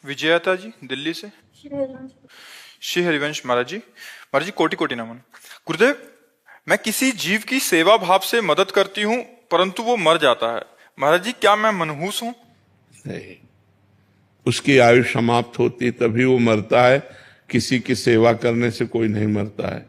विजयता जी दिल्ली से। श्री हरिवंश महाराज जी। महाराज जी कोटि कोटि नमन। गुरुदेव, मैं किसी जीव की सेवा भाव से मदद करती हूँ परंतु वो मर जाता है। महाराज जी क्या मैं मनहूस हूँ? नहीं, उसकी आयु समाप्त होती तभी वो मरता है। किसी की सेवा करने से कोई नहीं मरता है।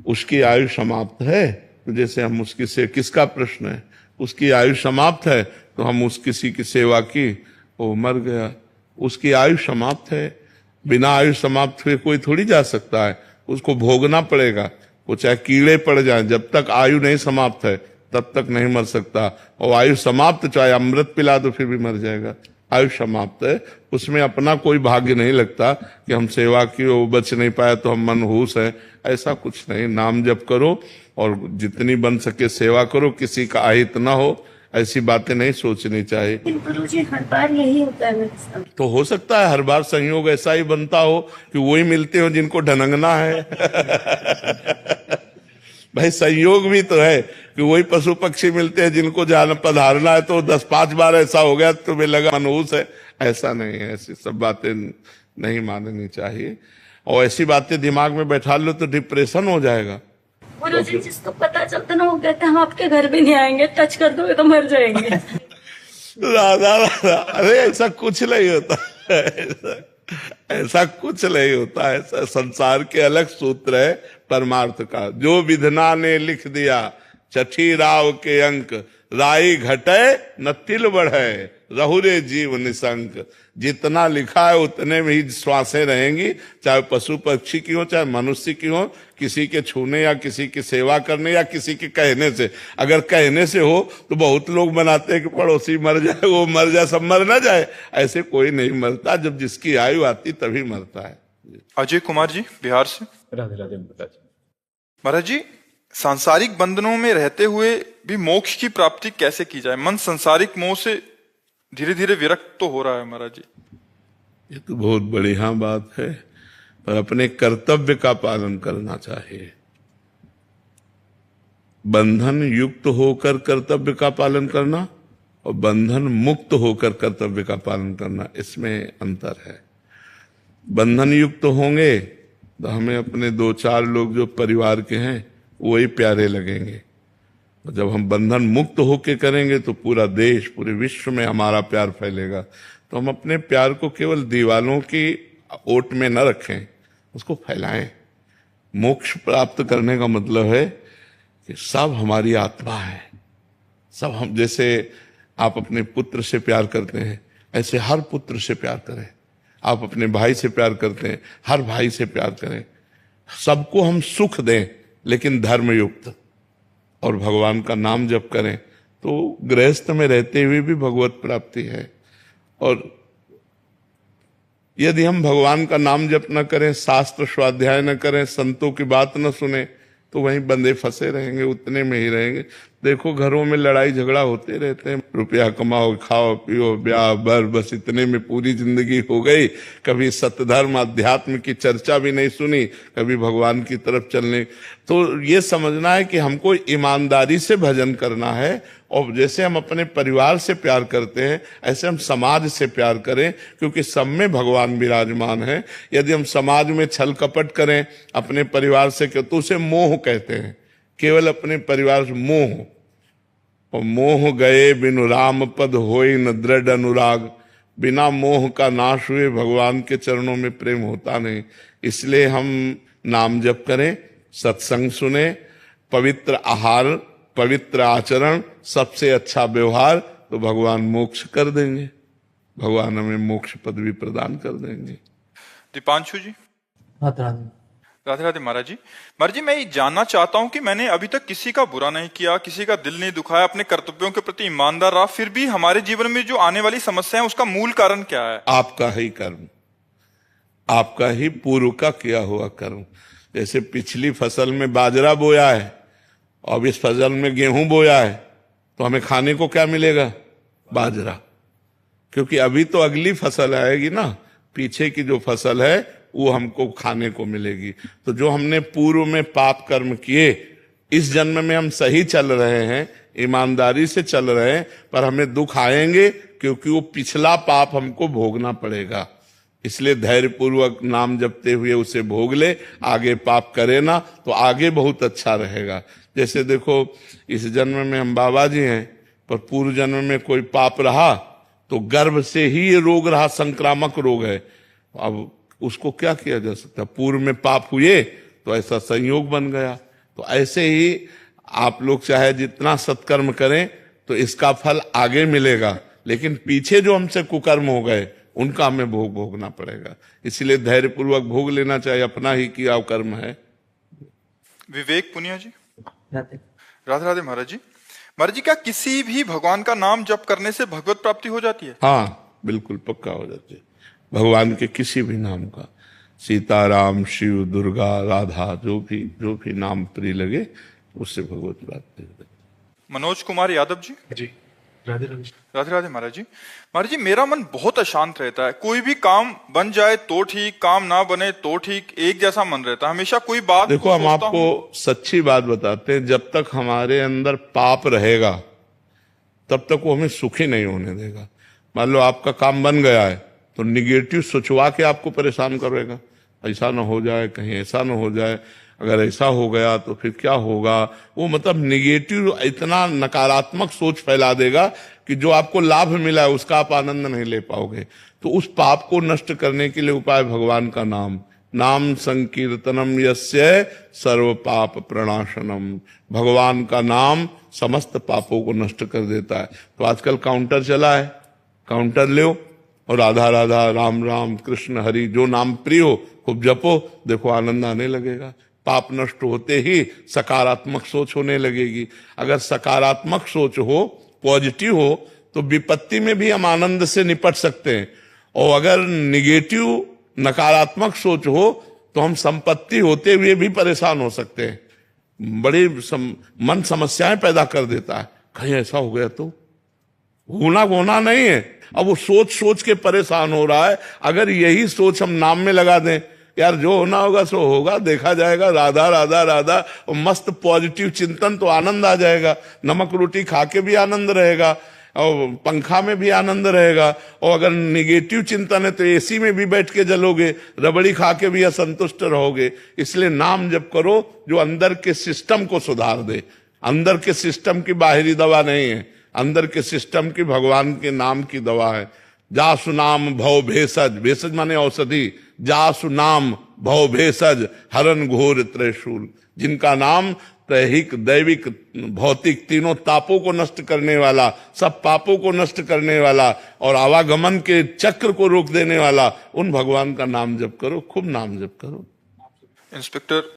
उसकी आयु समाप्त है तो जैसे हम उसकी से किसका प्रश्न है, उसकी आयु समाप्त है तो हम उस किसी की सेवा की, वो मर गया। उसकी आयु समाप्त है, बिना आयु समाप्त हुए कोई थोड़ी जा सकता है, उसको भोगना पड़ेगा। वो चाहे कीड़े पड़ जाएं, जब तक आयु नहीं समाप्त है तब तक नहीं मर सकता। और आयु समाप्त चाहे अमृत पिला दो फिर भी मर जाएगा। आयु समाप्त है, उसमें अपना कोई भाग्य नहीं लगता कि हम सेवा की वो बच नहीं पाया तो हम मनहूस है। ऐसा कुछ नहीं। नाम जप करो और जितनी बन सके सेवा करो, किसी का अहित ना हो, ऐसी बातें नहीं सोचनी चाहिए। गुरुजी हर बार यही होता है मेरे साथ। तो हो सकता है हर बार संयोग ऐसा ही बनता हो कि वही मिलते हो जिनको ढनंगना है। भाई संयोग भी तो है कि वही पशु पक्षी मिलते हैं जिनको जाना पधारना है, तो 10-5 बार ऐसा हो गया तो तुम्हें लगा मनहूस है। ऐसा नहीं है, ऐसी सब बातें नहीं माननी चाहिए। और ऐसी बातें दिमाग में बैठा लो तो डिप्रेशन हो जाएगा। गुरुजी जिसको पता चलता ना वो कहते हम आपके घर भी नहीं आएंगे, टच कर दोगे तो मर जाएंगे। राधा राधा, अरे ऐसा कुछ नहीं होता है। ऐसा कुछ नहीं होता है। ऐसा संसार के अलग सूत्र है परमार्थ का। जो विधना ने लिख दिया छठी राव के अंक, राई घटे न तिल बढ़े, रहुरे जीव निशंक। जितना लिखा है उतने में ही श्वासें रहेंगी, चाहे पशु पक्षी की हो चाहे मनुष्य की हो। किसी के छूने या किसी की सेवा करने या किसी के कहने से, अगर कहने से हो तो बहुत लोग बनाते हैं कि पड़ोसी मर जाए, वो मर जाए, सब मर ना जाए। ऐसे कोई नहीं मरता, जब जिसकी आयु आती तभी मरता है। अजय कुमार जी बिहार से। राधे राधे महाराज। महाराज जी सांसारिक बंधनों में रहते हुए भी मोक्ष की प्राप्ति कैसे की जाए? मन सांसारिक मोह से धीरे धीरे विरक्त तो हो रहा है महाराज जी। ये तो बहुत बढ़िया बात है, पर अपने कर्तव्य का पालन करना चाहिए। बंधन युक्त होकर कर्तव्य का पालन करना और बंधन मुक्त होकर कर्तव्य का पालन करना, इसमें अंतर है। बंधन युक्त होंगे तो हमें अपने 2-4 लोग जो परिवार के हैं वही प्यारे लगेंगे। और जब हम बंधन मुक्त होके करेंगे तो पूरा देश, पूरे विश्व में हमारा प्यार फैलेगा। तो हम अपने प्यार को केवल दीवालों की ओट में न रखें, उसको फैलाएं। मोक्ष प्राप्त करने का मतलब है कि सब हमारी आत्मा है। सब हम, जैसे आप अपने पुत्र से प्यार करते हैं ऐसे हर पुत्र से प्यार करें। आप अपने भाई से प्यार करते हैं, हर भाई से प्यार करें। सबको हम सुख दें लेकिन धर्मयुक्त, और भगवान का नाम जप करें तो गृहस्थ में रहते हुए भी भगवत प्राप्ति है। और यदि हम भगवान का नाम जप न करें, शास्त्र स्वाध्याय न करें, संतों की बात न सुने, तो वहीं बंधे फंसे रहेंगे, उतने में ही रहेंगे। देखो घरों में लड़ाई झगड़ा होते रहते हैं, रुपया कमाओ, खाओ पियो, ब्याह बर, बस इतने में पूरी जिंदगी हो गई। कभी सत्यधर्म अध्यात्म की चर्चा भी नहीं सुनी, कभी भगवान की तरफ चलने। तो ये समझना है कि हमको ईमानदारी से भजन करना है, और जैसे हम अपने परिवार से प्यार करते हैं ऐसे हम समाज से प्यार करें, क्योंकि सब में भगवान विराजमान है। यदि हम समाज में छल कपट करें अपने परिवार से तो उसे मोह कहते हैं, केवल अपने परिवार से मोह। और मोह गए बिनु राम पद होई न दृढ़ अनुराग। बिना मोह का नाश हुए भगवान के चरणों में प्रेम होता नहीं। इसलिए हम नाम जप करें, सत्संग सुने, पवित्र आहार, पवित्र आचरण, सबसे अच्छा व्यवहार, तो भगवान मोक्ष कर देंगे। भगवान हमें मोक्ष पदवी प्रदान कर देंगे। दीपांशु जी। राधे राधे। राधे राधे महाराज जी। महाराज जी मैं ये जानना चाहता हूँ कि मैंने अभी तक किसी का बुरा नहीं किया, किसी का दिल नहीं दुखाया, अपने कर्तव्यों के प्रति ईमानदार रहा, फिर भी हमारे जीवन में जो आने वाली समस्या है उसका मूल कारण क्या है? आपका ही कर्म, आपका ही पूर्व का किया हुआ कर्म। जैसे पिछली फसल में बाजरा बोया है, अब इस फसल में गेहूं बोया है, तो हमें खाने को क्या मिलेगा? बाजरा। क्योंकि अभी तो अगली फसल आएगी ना, पीछे की जो फसल है वो हमको खाने को मिलेगी। तो जो हमने पूर्व में पाप कर्म किए, इस जन्म में हम सही चल रहे हैं, ईमानदारी से चल रहे हैं, पर हमें दुख आएंगे क्योंकि वो पिछला पाप हमको भोगना पड़ेगा। इसलिए धैर्य पूर्वक नाम जपते हुए उसे भोग ले, आगे पाप करे ना तो आगे बहुत अच्छा रहेगा। जैसे देखो इस जन्म में हम बाबा जी हैं, पर पूर्व जन्म में कोई पाप रहा तो गर्भ से ही ये रोग रहा, संक्रामक रोग है। अब उसको क्या किया जा सकता? पूर्व में पाप हुए तो ऐसा संयोग बन गया। तो ऐसे ही आप लोग चाहे जितना सत्कर्म करें तो इसका फल आगे मिलेगा, लेकिन पीछे जो हमसे कुकर्म हो गए उनका हमें भोगना पड़ेगा। इसलिए धैर्य पूर्वक भोग लेना चाहिए, अपना ही किया कर्म है। विवेक पुनिया जी। राधे राधे राधे महाराज जी। महाराज जी, क्या किसी भी भगवान का नाम जप करने से भगवत प्राप्ति हो जाती है? हाँ बिल्कुल पक्का हो जाती है। भगवान के किसी भी नाम का, सीताराम, शिव, दुर्गा, राधा, जो भी नाम प्रिय लगे उससे भगवत प्राप्ति हो जाती है। मनोज कुमार यादव जी। जी। राधे राधे। राधे राधे महाराज जी। महाराज जी, मेरा मन बहुत अशांत रहता है। कोई भी काम बन जाए तो ठीक, काम ना बने तो ठीक, एक जैसा मन रहता है। हमेशा कोई बात देखो हम आपको सच्ची बात बताते हैं, जब तक हमारे अंदर पाप रहेगा तब तक वो हमें सुखी नहीं होने देगा। मान लो आपका काम बन गया है तो निगेटिव सोचवा के आपको परेशान करेगा, ऐसा ना हो जाए, कहीं ऐसा ना हो जाए, अगर ऐसा हो गया तो फिर क्या होगा। वो मतलब निगेटिव इतना नकारात्मक सोच फैला देगा कि जो आपको लाभ मिला है उसका आप आनंद नहीं ले पाओगे। तो उस पाप को नष्ट करने के लिए उपाय भगवान का नाम संकीर्तनम यस्य सर्व पाप प्रणाशनम। भगवान का नाम समस्त पापों को नष्ट कर देता है। तो आजकल काउंटर चला है, काउंटर लो और राधा राधा, राम राम, कृष्ण हरि, जो नाम प्रिय हो खूब जपो, देखो आनंद आने लगेगा। पाप नष्ट होते ही सकारात्मक सोच होने लगेगी। अगर सकारात्मक सोच हो, पॉजिटिव हो, तो विपत्ति में भी हम आनंद से निपट सकते हैं। और अगर निगेटिव नकारात्मक सोच हो तो हम संपत्ति होते हुए भी परेशान हो सकते हैं। बड़ी मन समस्याएं पैदा कर देता है, कहीं ऐसा हो गया तो होना नहीं है। अब वो सोच के परेशान हो रहा है। अगर यही सोच हम नाम में लगा दें, यार जो होना होगा सो होगा, देखा जाएगा, राधा राधा राधा, और मस्त पॉजिटिव चिंतन, तो आनंद आ जाएगा। नमक रोटी खा के भी आनंद रहेगा और पंखा में भी आनंद रहेगा। और अगर निगेटिव चिंतन है तो एसी में भी बैठ के जलोगे, रबड़ी खा के भी असंतुष्ट रहोगे। इसलिए नाम जप करो जो अंदर के सिस्टम को सुधार दे। अंदर के सिस्टम की बाहरी दवा नहीं है, अंदर के सिस्टम की भगवान के नाम की दवा है। जासु नाम भव भेषज, भेषज माने औषधि, जासु नाम भव भेषज हरन घोर त्रिशूल। जिनका नाम त्रैहिक, दैविक, भौतिक तीनों तापों को नष्ट करने वाला, सब पापों को नष्ट करने वाला और आवागमन के चक्र को रोक देने वाला, उन भगवान का नाम जप करो, खूब नाम जप करो। इंस्पेक्टर